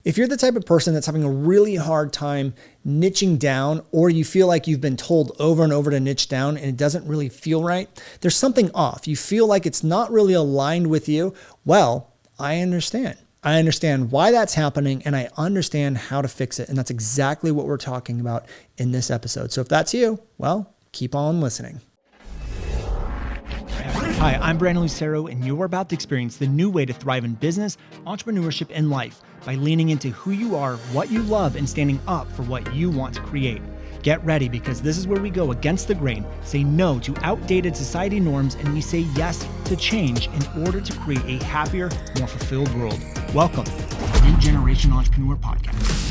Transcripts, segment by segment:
If you're the type of person that's having a really hard time niching down, or you feel like you've been told over and over to niche down and it doesn't really feel right, there's something off. You feel like it's not really aligned with you. Well, I understand. I understand why that's happening, and I understand how to fix it. And that's exactly what we're talking about in this episode. So if that's you, well, keep on listening. Hi, I'm Brandon Lucero, and you're about to experience the new way to thrive in business, entrepreneurship, and life by leaning into who you are, what you love, and standing up for what you want to create. Get ready, because this is where we go against the grain, say no to outdated society norms, and we say yes to change in order to create a happier, more fulfilled world. Welcome to the New Generation Entrepreneur Podcast.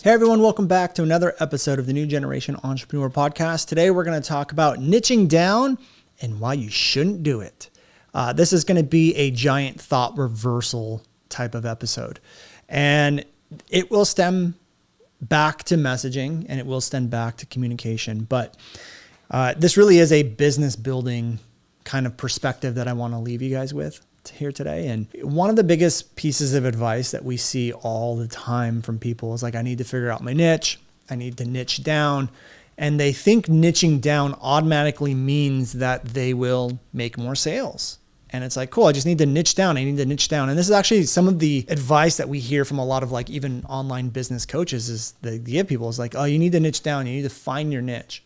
Hey everyone, welcome back to another episode of the New Generation Entrepreneur Podcast. Today we're going to talk about niching down and why you shouldn't do it. This is going to be a giant thought reversal type of episode. And it will stem back to messaging, and it will stem back to communication. But this really is a business building kind of perspective that I want to leave you guys with here today. And one of the biggest pieces of advice that we see all the time from people is like, I need to figure out my niche. I need to niche down. And they think niching down automatically means that they will make more sales. And it's like, cool, I just need to niche down. I need to niche down. And this is actually some of the advice that we hear from a lot of like even online business coaches is they give people is like, oh, you need to niche down. You need to find your niche.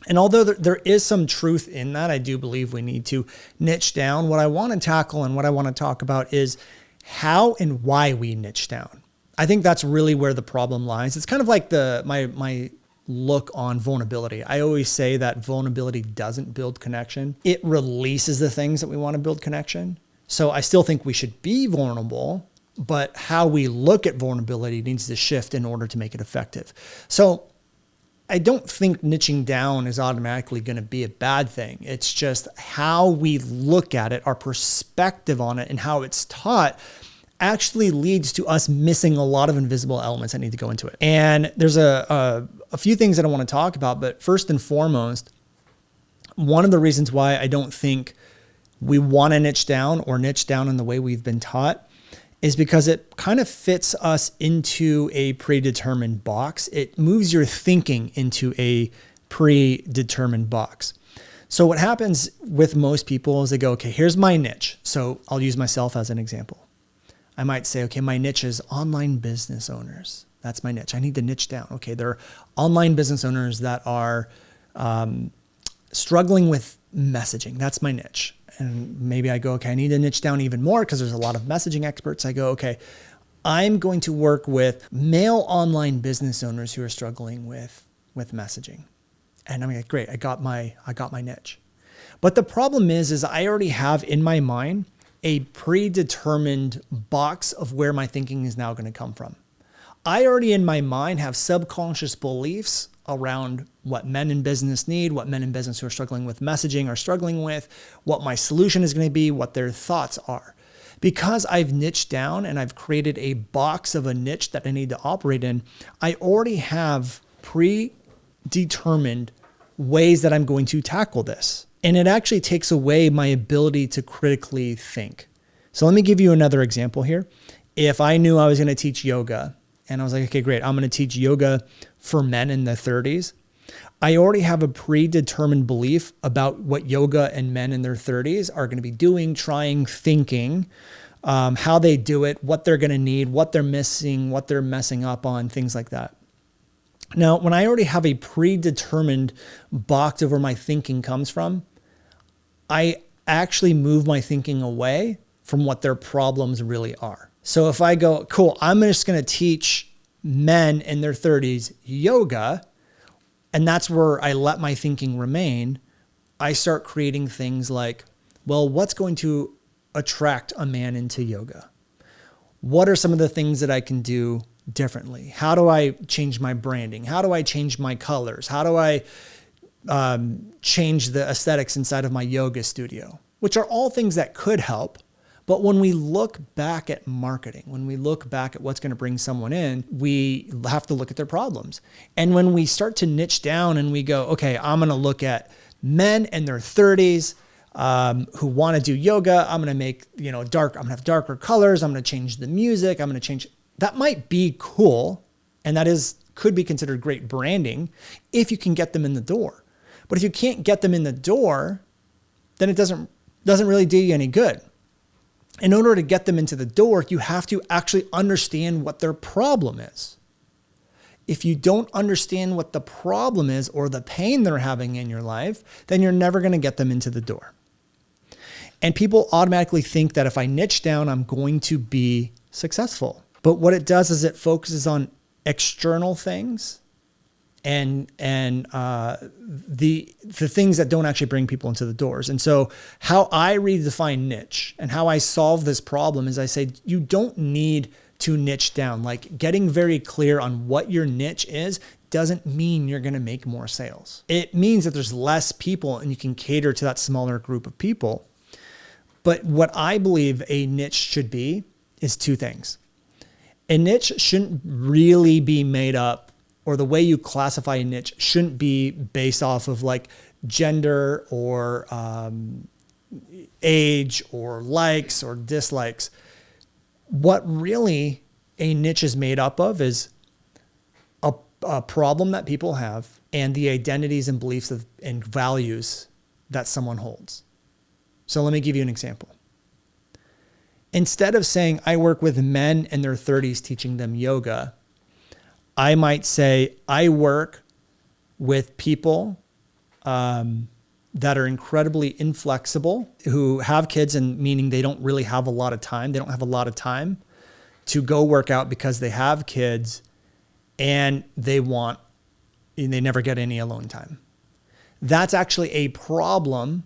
And although there is some truth in that, I do believe we need to niche down. What I want to tackle and what I want to talk about is how and why we niche down. I think that's really where the problem lies. It's kind of like my look on vulnerability. I always say that vulnerability doesn't build connection. It releases the things that we want to build connection. So I still think we should be vulnerable, but how we look at vulnerability needs to shift in order to make it effective. So I don't think niching down is automatically going to be a bad thing. It's just how we look at it, our perspective on it, and how it's taught actually leads to us missing a lot of invisible elements that need to go into it. And there's a few things that I want to talk about, but first and foremost, one of the reasons why I don't think we want to niche down or niche down in the way we've been taught is because it kind of fits us into a predetermined box. It moves your thinking into a predetermined box. So what happens with most people is they go, okay, here's my niche. So I'll use myself as an example. I might say, okay, my niche is online business owners. That's my niche. I need to niche down. Okay, there are online business owners that are struggling with messaging. That's my niche. And maybe I go, okay, I need to niche down even more because there's a lot of messaging experts. I go, okay, I'm going to work with male online business owners who are struggling with messaging. And I'm like, great, I got my niche. But the problem is I already have in my mind a predetermined box of where my thinking is now going to come from. I already in my mind have subconscious beliefs around what men in business need, what men in business who are struggling with messaging are struggling with, what my solution is going to be, what their thoughts are. Because I've niched down and I've created a box of a niche that I need to operate in, I already have predetermined ways that I'm going to tackle this. And it actually takes away my ability to critically think. So let me give you another example here. If I knew I was going to teach yoga and I was like, okay, great, I'm going to teach yoga for men in their 30s. I already have a predetermined belief about what yoga and men in their 30s are going to be doing, trying, thinking, how they do it, what they're going to need, what they're missing, what they're messing up on, things like that. Now, when I already have a predetermined box of where my thinking comes from, I actually move my thinking away from what their problems really are. So if I go, cool, I'm just going to teach men in their 30s yoga, and that's where I let my thinking remain, I start creating things like, well, what's going to attract a man into yoga? What are some of the things that I can do differently? How do I change my branding? How do I change my colors? How do I change the aesthetics inside of my yoga studio? Which are all things that could help. But when we look back at marketing, when we look back at what's going to bring someone in, we have to look at their problems. And when we start to niche down and we go, okay, I'm going to look at men in their 30s, who want to do yoga. I'm going to make, I'm going to have darker colors. I'm going to change the music. I'm going to change. That might be cool. And could be considered great branding if you can get them in the door. But if you can't get them in the door, then it doesn't really do you any good. In order to get them into the door, you have to actually understand what their problem is. If you don't understand what the problem is or the pain they're having in your life, then you're never going to get them into the door. And people automatically think that if I niche down, I'm going to be successful. But what it does is it focuses on external things and the things that don't actually bring people into the doors. And so how I redefine niche and how I solve this problem is I say, you don't need to niche down. Like, getting very clear on what your niche is doesn't mean you're going to make more sales. It means that there's less people and you can cater to that smaller group of people. But what I believe a niche should be is two things. A niche shouldn't really be made up, or the way you classify a niche shouldn't be based off of like gender or age or likes or dislikes. What really a niche is made up of is a problem that people have and the identities and beliefs and values that someone holds. So let me give you an example. Instead of saying I work with men in their 30s teaching them yoga, I might say I work with people that are incredibly inflexible, who have kids, and meaning they don't really have a lot of time. They don't have a lot of time to go work out because they have kids and they never get any alone time. That's actually a problem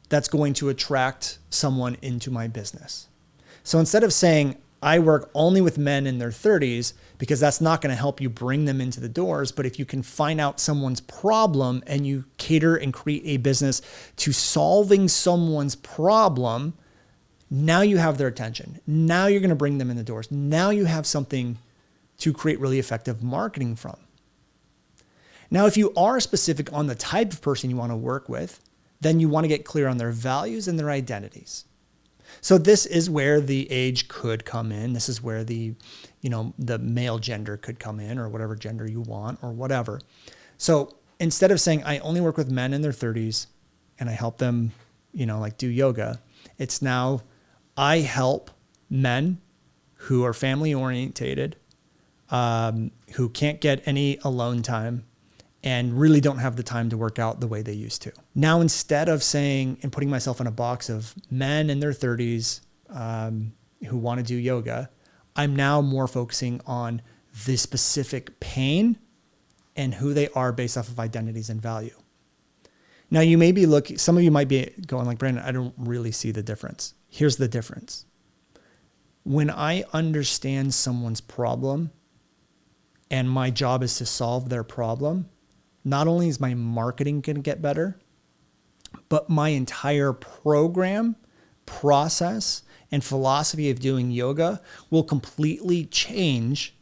that's going to attract someone into my business. So instead of saying I work only with men in their 30s, because that's not going to help you bring them into the doors. But if you can find out someone's problem and you cater and create a business to solving someone's problem, now you have their attention. Now you're going to bring them in the doors. Now you have something to create really effective marketing from. Now, if you are specific on the type of person you want to work with, then you want to get clear on their values and their identities. So this is where the age could come in. This is where the male gender could come in, or whatever gender you want, or whatever. So instead of saying I only work with men in their 30s and I help them, do yoga, it's now I help men who are family orientated, who can't get any alone time and really don't have the time to work out the way they used to. Now, instead of saying and putting myself in a box of men in their 30s who want to do yoga, I'm now more focusing on the specific pain and who they are based off of identities and value. Now, you may be some of you might be going like, Brandon, I don't really see the difference. Here's the difference. When I understand someone's problem and my job is to solve their problem, not only is my marketing going to get better, but my entire program, process, and philosophy of doing yoga will completely change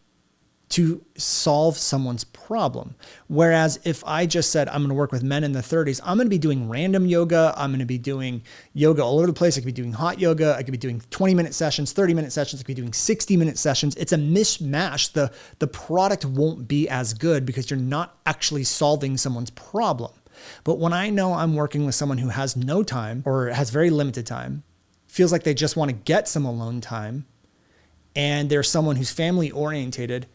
to solve someone's problem. Whereas if I just said, I'm going to work with men in the 30s, I'm going to be doing random yoga. I'm going to be doing yoga all over the place. I could be doing hot yoga. I could be doing 20-minute sessions, 30-minute sessions. I could be doing 60-minute sessions. It's a mishmash. The product won't be as good because you're not actually solving someone's problem. But when I know I'm working with someone who has no time or has very limited time, feels like they just want to get some alone time, and they're someone who's family orientated,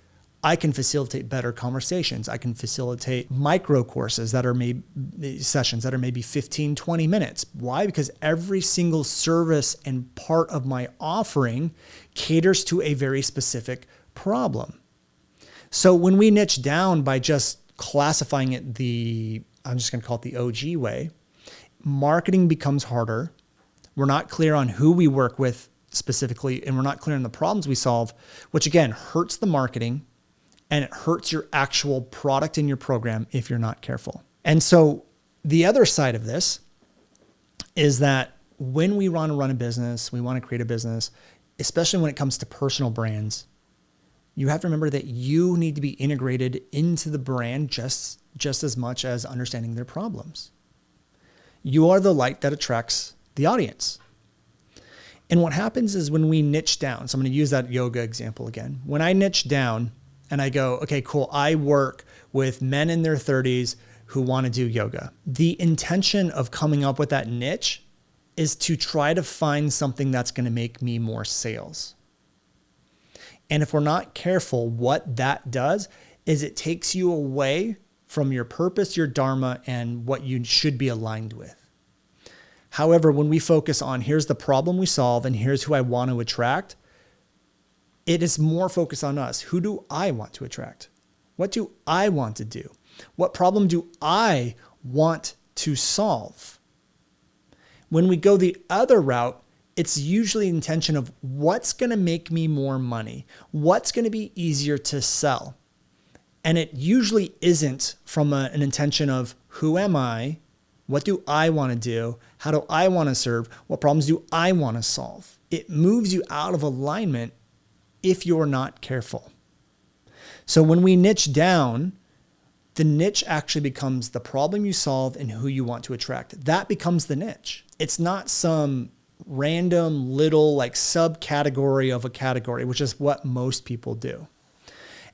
I can facilitate better conversations. I can facilitate micro courses that are sessions that are maybe 15, 20 minutes. Why? Because every single service and part of my offering caters to a very specific problem. So when we niche down by just classifying it I'm just going to call it the OG way, marketing becomes harder. We're not clear on who we work with specifically, and we're not clear on the problems we solve, which again hurts the marketing. And it hurts your actual product in your program if you're not careful. And so the other side of this is that when we want to run a business, we want to create a business, especially when it comes to personal brands, you have to remember that you need to be integrated into the brand just as much as understanding their problems. You are the light that attracts the audience. And what happens is when we niche down, so I'm going to use that yoga example again. When I niche down and I go, okay, cool, I work with men in their 30s who want to do yoga. The intention of coming up with that niche is to try to find something that's going to make me more sales. And if we're not careful, what that does is it takes you away from your purpose, your dharma, and what you should be aligned with. However, when we focus on here's the problem we solve and here's who I want to attract, it is more focused on us. Who do I want to attract? What do I want to do? What problem do I want to solve? When we go the other route, it's usually the intention of what's going to make me more money? What's going to be easier to sell? And it usually isn't from an intention of who am I? What do I want to do? How do I want to serve? What problems do I want to solve? It moves you out of alignment if you're not careful. So when we niche down, the niche actually becomes the problem you solve and who you want to attract. That becomes the niche. It's not some random little like subcategory of a category, which is what most people do.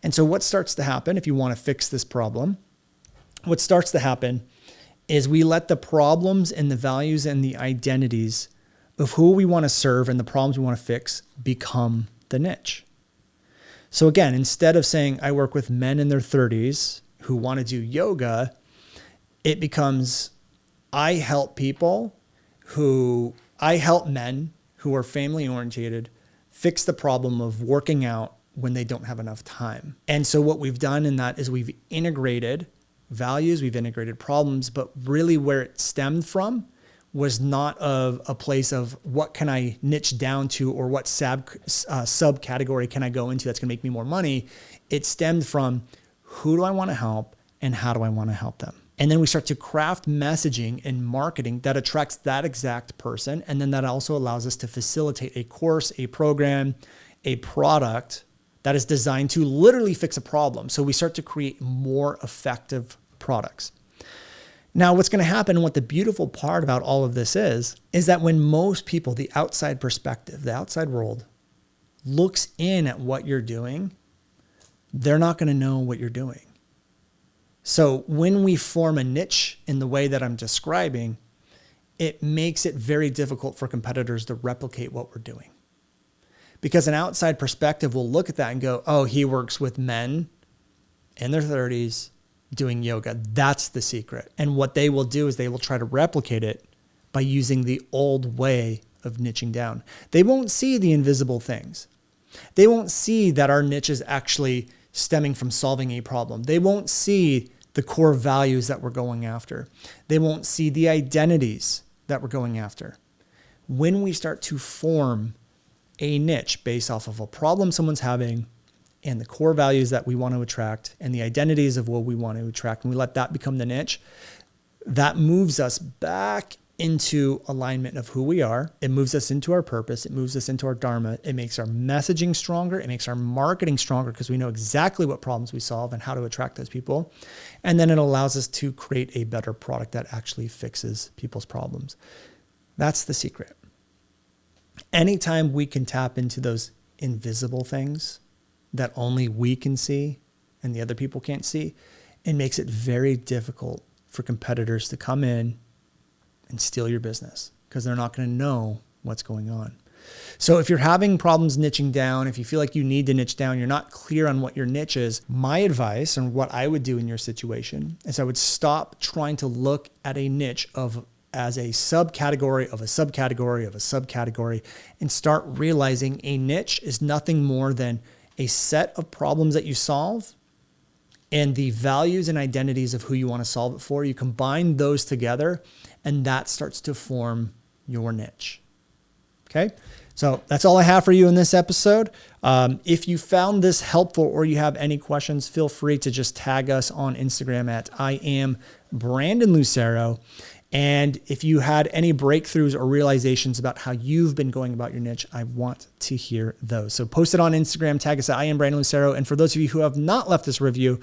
And so what starts to happen if you want to fix this problem? What starts to happen is we let the problems and the values and the identities of who we want to serve and the problems we want to fix become the niche. So again, instead of saying I work with men in their 30s who want to do yoga, it becomes I help men who are family oriented fix the problem of working out when they don't have enough time. And so what we've done in that is we've integrated values, we've integrated problems, but really where it stemmed from was not of a place of what can I niche down to or what subcategory can I go into that's going to make me more money. It stemmed from who do I want to help and how do I want to help them? And then we start to craft messaging and marketing that attracts that exact person. And then that also allows us to facilitate a course, a program, a product that is designed to literally fix a problem. So we start to create more effective products. Now, what's going to happen and what the beautiful part about all of this is that when most people, the outside perspective, the outside world looks in at what you're doing, they're not going to know what you're doing. So when we form a niche in the way that I'm describing, it makes it very difficult for competitors to replicate what we're doing. Because an outside perspective will look at that and go, oh, he works with men in their 30s doing yoga. That's the secret. And what they will do is they will try to replicate it by using the old way of niching down. They won't see the invisible things. They won't see that our niche is actually stemming from solving a problem. They won't see the core values that we're going after. They won't see the identities that we're going after. When we start to form a niche based off of a problem someone's having and the core values that we want to attract and the identities of what we want to attract, and we let that become the niche, that moves us back into alignment of who we are. It moves us into our purpose. It moves us into our dharma. It makes our messaging stronger. It makes our marketing stronger because we know exactly what problems we solve and how to attract those people. And then it allows us to create a better product that actually fixes people's problems. That's the secret. Anytime we can tap into those invisible things that only we can see and the other people can't see, it makes it very difficult for competitors to come in and steal your business because they're not going to know what's going on. So if you're having problems niching down, if you feel like you need to niche down, you're not clear on what your niche is, my advice and what I would do in your situation is I would stop trying to look at a niche as a subcategory of a subcategory of a subcategory and start realizing a niche is nothing more than a set of problems that you solve and the values and identities of who you want to solve it for. You combine those together and that starts to form your niche. Okay. So that's all I have for you in this episode. If you found this helpful or you have any questions, feel free to just tag us on Instagram at I am Brandon Lucero. And if you had any breakthroughs or realizations about how you've been going about your niche, I want to hear those. So post it on Instagram, tag us at I am Brandon Lucero. And for those of you who have not left this review,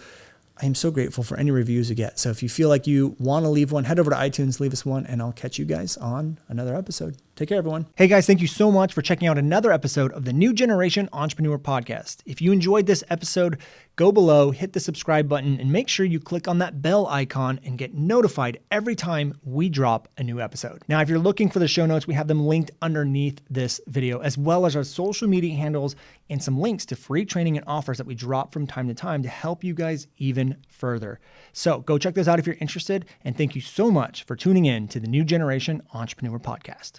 I am so grateful for any reviews you get. So if you feel like you want to leave one, head over to iTunes, leave us one, and I'll catch you guys on another episode. Take care, everyone. Hey guys, thank you so much for checking out another episode of the New Generation Entrepreneur Podcast. If you enjoyed this episode, go below, hit the subscribe button, and make sure you click on that bell icon and get notified every time we drop a new episode. Now, if you're looking for the show notes, we have them linked underneath this video, as well as our social media handles and some links to free training and offers that we drop from time to time to help you guys even further. So go check those out if you're interested, and thank you so much for tuning in to the New Generation Entrepreneur Podcast.